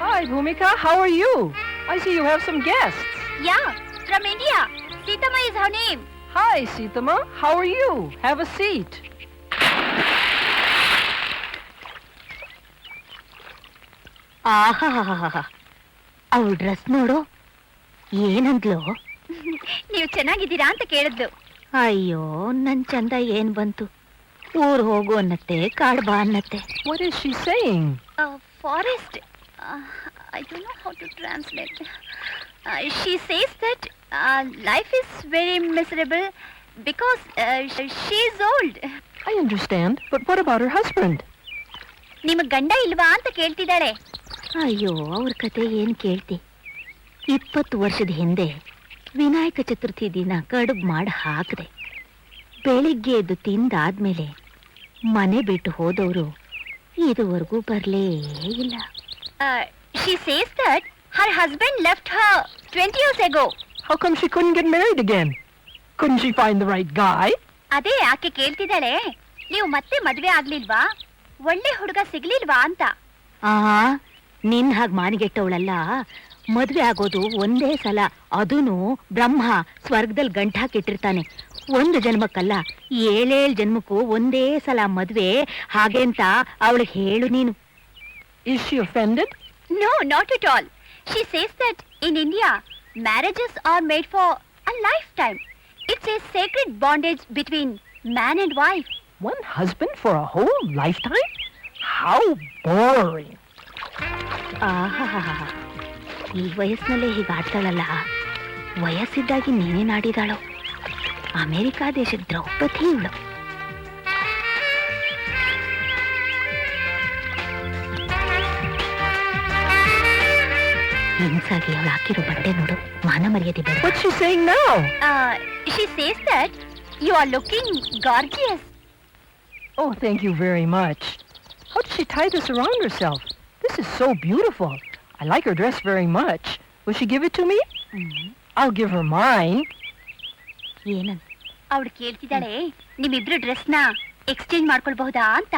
Hi, Bhumika. How are you? I see you have some guests. Yeah, from India. Sitama is her name. Hi, Sitama. How are you? Have a seat. ಆಹಾ ಅವಳ dress ನೋಡು ಏನಂದ್ಲು ನೀವು ಚೆನ್ನಾಗಿದ್ದೀರಾ ಅಂತ ಕೇಳಿದ್ಲು. ಅಯ್ಯೋ ನನ್ ಚಂದ ಏನ್ ಬಂತು ಊರ್ ಹೋಗು ಅನ್ನತ್ತೆ ಕಾಡ್ ಬಾ ಅನ್ನತ್ತೆ. What is she saying? Forest. I don't know how to translate. She says that life is very miserable because she is old. I understand, but what about her husband? ನಿಮಗ್ ಗಂಡ ಇಲ್ವಾ ಅಂತ ಕೇಳ್ತಿದ್ದಾಳೆ. ಅಯ್ಯೋ ಅವ್ರ ಕತೆ ಏನ್ ಕೇಳ್ತಿ. 20 ವರ್ಷದ ಹಿಂದೆ ವಿನಾಯಕ ಚತುರ್ಥಿ ದಿನ ಕಡುಬು ಮಾಡಿ ಹಾಕದೆ ಬೆಳಿಗ್ಗೆ ಎದ್ದು ತಿಂದಾದ್ಮೇಲೆ ಮನೆ ಬಿಟ್ಟು ಹೋದವರು ಇದುವರೆಗೂ ಬರ್ಲೇ ಇಲ್ಲ. She says that her husband left her 20 years ago. How come she couldn't get married again? Couldn't she find the right guy? ಅದೇ ಆಕೆ ಕೇಳ್ತಿದ್ದಾಳೆ, ನೀವು ಮತ್ತೆ ಮದ್ವೆ ಆಗ್ಲಿಲ್ವಾ, ಒಳ್ಳೆ ಹುಡುಗ ಸಿಗ್ಲಿಲ್ವಾ ಅಂತ. ನಿನ್ ಹಾಗೆ ಮಾನಿಗೆಟ್ಟವಳಲ್ಲ, ಮದ್ವೆ ಆಗೋದು ಒಂದೇ ಸಲ, ಅದೂನು ಬ್ರಹ್ಮ ಸ್ವರ್ಗದಲ್ಲಿ ಗಂಟ ಹಾಕಿಟ್ಟಿರ್ತಾನೆ. ಒಂದು ಜನ್ಮಕ್ಕಲ್ಲ 7 ಜನ್ಮಕ್ಕೂ ಒಂದೇ ಸಲ ಮದ್ವೆ, ಹಾಗೆಂತ ಅವಳಿಗೆ ಹೇಳು ನೀನು. Is she offended? No, not at all. She says that in India, marriages are made for a lifetime. It's a sacred bondage between man and wife. One husband for a whole lifetime? How boring. ಈ ವಯಸ್ಸಿನಲ್ಲೇ ಹೀಗೆ ಆಡ್ತಾಳಲ್ಲ, ವಯಸ್ಸಿದ್ದಾಗಿ ನೀನೇನಾಡಿದಾಳೋ. America ದೇಶದ ದ್ರೌಪದಿ ಇವಳು. ಹಿಂಸಾಗಿ ಅವಳು ಹಾಕಿರೋ ಬಟ್ಟೆ ನೋಡು, ಮಾನ ಮರ್ಯಾದೆ ಬೇಡ. What's she saying now? She says that you are looking gorgeous. Oh, thank you very much. How did she tie this around herself? This is so beautiful. I like her dress very much. Will she give it to me? I'll give her mine. ಏನಂತ ಅವಳು ಕೇಳ್ತಿದ್ದಾಳೆ, ನಿಮ್ಮಿಬ್ರು ಡ್ರೆಸ್ನ exchange ಮಾಡ್ಕೊಳ್ಬಹುದಾ ಅಂತ.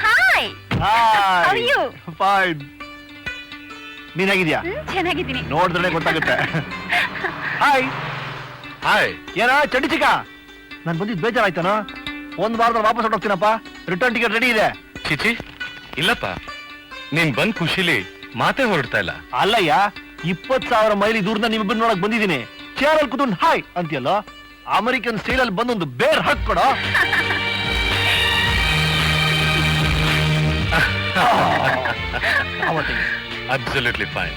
Hi, how are you? Fine. ನೀನಾಗಿದ್ಯಾ? ಚೆನ್ನಾಗಿದ್ದೀನಿ. ನೋಡಿದ್ರೆ ಗೊತ್ತಾಗುತ್ತೆ. Hi hi. ಏನ ಚಂಡಿ ಚಿಕ್ಕ, ನಾನು ಬಂದಿದ್ದು ಬೇಜಾರಾಯ್ತಾನ? 1 ವಾರದಲ್ಲಿ ವಾಪಸ್ ಹೊರಟೋಗ್ತೀನಪ್ಪ. ರಿಟರ್ನ್ ಟಿಕೆಟ್ ರೆಡಿ ಇದೆ. ಚಿಚಿ ಇಲ್ಲಪ್ಪ, ನೀನ್ ಬಂದ್ ಖುಷಿಲಿ ಮಾತೇ ಹೊರಡ್ತಾ ಇಲ್ಲ. ಅಲ್ಲಯ್ಯ, 20,000 ಮೈಲಿ ದೂರದ ನಿಮ್ಮಿಬ್ಬರು ನೋಡಕ್ ಬಂದಿದ್ದೀನಿ. ಚೇರಲ್ಲಿ ಕೂತ್ಕೊಂಡು ಹಾಯ್ ಅಂತೀಯಲ್ಲ, ಅಮೆರಿಕನ್ ಸ್ಟೈಲಲ್ಲಿ ಬಂದೊಂದು ಬೇರ್ ಹಾಕೊಡೋ. Absolutely fine.